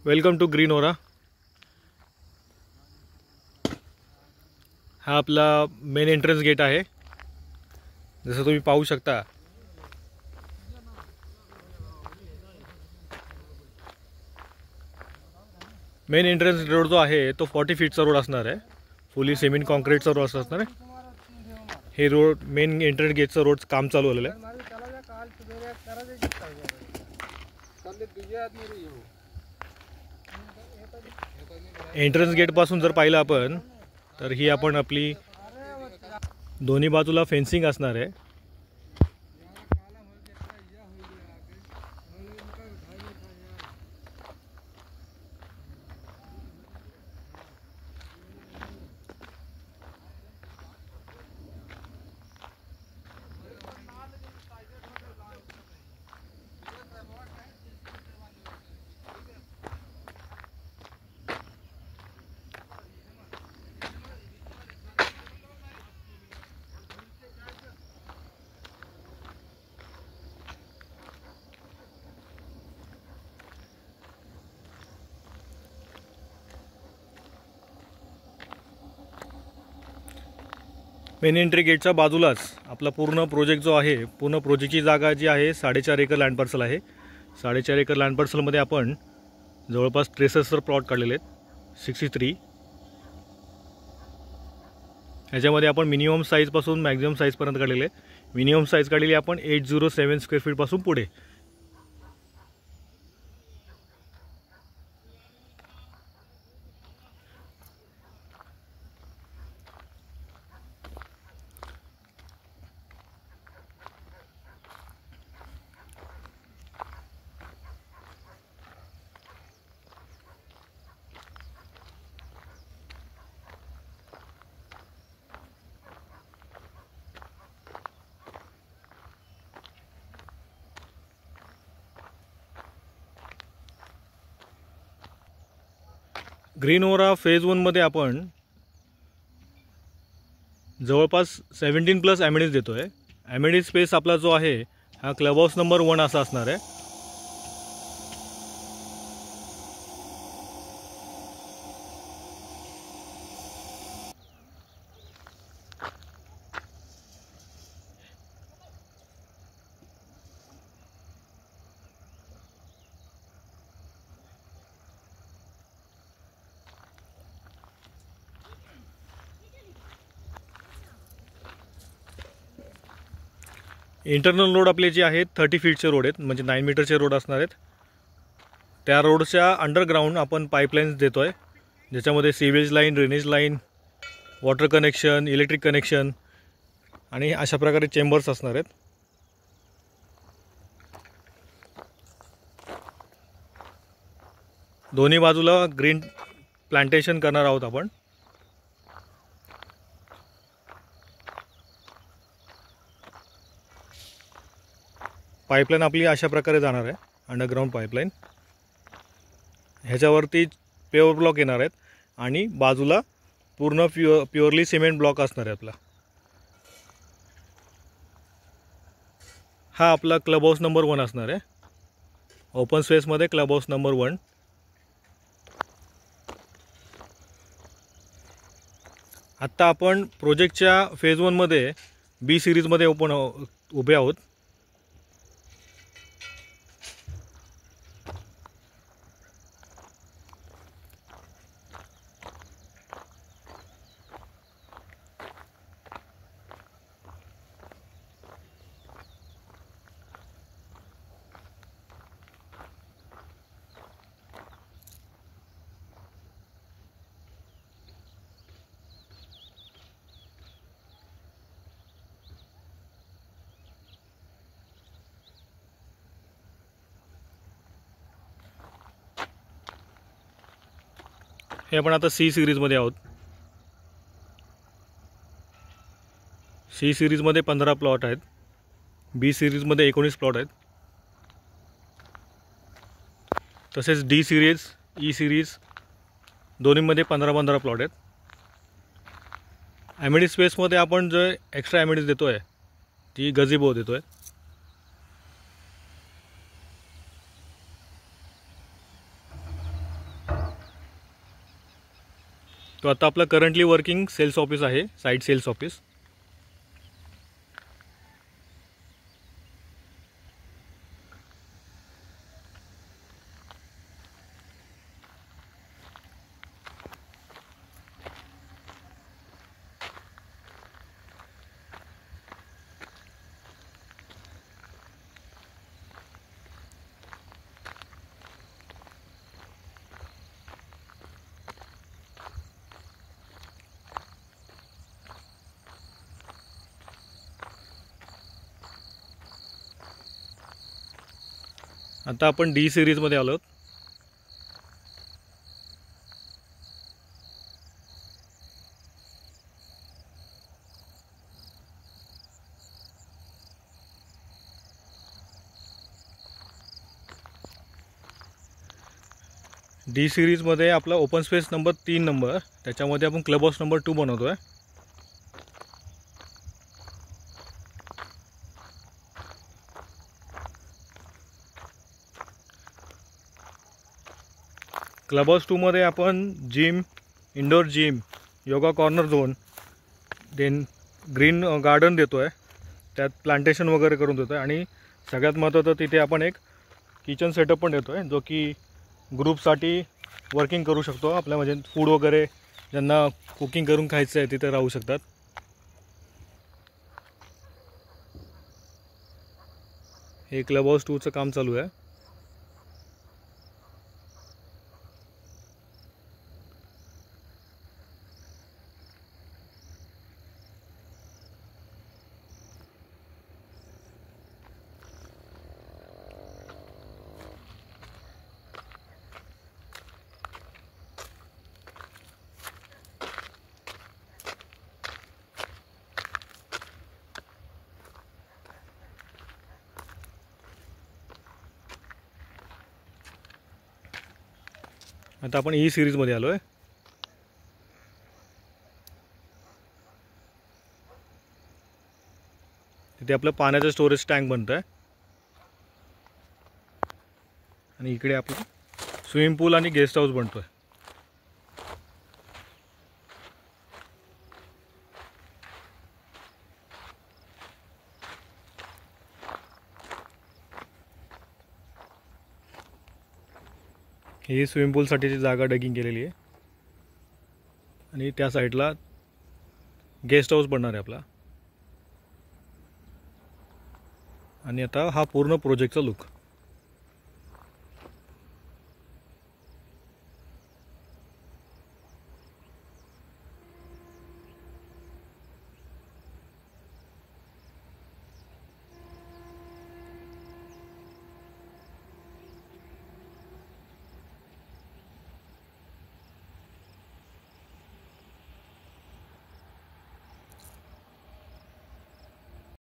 Welcome to green ओरा। हा आपला main entrance gate आहे। जसं तुम्ही पाहू शकता मेन एंट्रन्स रोड जो आहे तो 40 फीटचा रोड असणार आहे। फुली सिमेंट कॉन्क्रीटचा रोड असणार आहे। हे रोड मेन एंट्रन्स गेटचं रोड काम चालू झालेलं आहे। एंट्रन्स गेट पासून जर पाहिलं आपण तर ही आपण आपली दोन्ही बाजूला फेन्सिंग असणार आहे। मेन एंट्री गेटच्या बाजूलाच आपला पूर्ण प्रोजेक्ट जो आहे, पूर्ण प्रोजेक्टची जागा जी आहे 4.5 एकर लँड पार्सल आहे। 4.5 एकर लँड पार्सलमध्ये आपण जवळपास 63 प्लॉट काढलेले आहेत। 63 ह्याच्यामध्ये आपण मिनिमम साईजपासून मॅक्झिमम साईजपर्यंत काढलेले आहे। मिनिमम साईज काढलेली आपण 807 स्क्वेअर फीटपासून पुढे। ग्रीन ओरा फेज 1 मध्ये आपण जवळपास 17+ ॲमेनिटीज देतोय। ॲमेनिटीज स्पेस आपला जो आहे हा क्लब हाऊस नंबर 1 असा असणार आहे। इंटरनल रोड आपले जे आहेत 30 फीटचे रोड आहेत, म्हणजे 9 मीटरचे रोड असणार आहेत। त्या रोडच्या अंडरग्राउंड आपण पाईपलाईन्स देतोय, ज्याच्यामध्ये sewage line, drainage line, water connection, electric connection आणि अशा प्रकारे चेंबर्स असणार आहेत। दोन्ही बाजूला ग्रीन प्लांटेशन करणार आहोत आपण। पाईपलाईन आपली अशा प्रकारे जाणार आहे, अंडरग्राउंड पाईपलाईन। ह्याच्यावरती पेवर ब्लॉक येणार आहेत आणि बाजूला पूर्ण प्युअरली सिमेंट ब्लॉक असणार आहे आपला। हा आपला क्लब हाऊस नंबर 1 असणार आहे। ओपन स्पेसमध्ये क्लब हाऊस नंबर 1। आत्ता आपण प्रोजेक्टच्या फेज 1 मध्ये बी सिरीजमध्ये उभे आहोत। हे आपण आता सी सिरीजमध्ये आहोत। सी सिरीजमध्ये 15 प्लॉट आहेत, बी सिरीजमध्ये 19 प्लॉट आहेत। तसेच डी सिरीज, ई सिरीज दोन्हीमध्ये 15-15 प्लॉट आहेत। ॲमेनिटी स्पेसमध्ये आपण जो एक्स्ट्रा ॲमेनिटीज देतोय ती गझिबो देतोय। तो आता आपला करंटली वर्किंग सेल्स ऑफिस आहे, साईट सेल्स ऑफिस. आता आपण डी सिरीजमध्ये आलो. डी सिरीजमध्ये आपला ओपन स्पेस नंबर 3 नंबर, त्याच्यामध्ये आपण क्लब हाऊस नंबर 2 बनवतो आहे. क्लब हाऊस 2 मध्ये आपण gym, indoor gym, yoga corner zone, then green garden देतो आहे. त्यात प्लांटेशन वगैरे करून देतो आहे. आणि सगळ्यात महत्त्वाचं तिथे आपण एक किचन सेटअप पण देतो आहे, जो की ग्रुपसाठी वर्किंग करू शकतो. आपल्या म्हणजे फूड वगैरे ज्यांना कुकिंग करून खायचं आहे तिथे राहू शकतात. हे क्लब हाऊस 2चं काम चालू आहे. आता आपण ई सिरीजमध्ये आलो आहे. तिथे आपलं पाण्याचं स्टोरेज टँक बनतं आहे. आणि इकडे आपलं स्विमिंग पूल आणि गेस्ट हाऊस बनतो आहे. ही स्विमिंग पूलसाठीची जागा डगिंग केलेली आहे. आणि त्या साईडला गेस्ट हाऊस बनणार आहे आपला. आणि आता हा पूर्ण प्रोजेक्टचा लुक.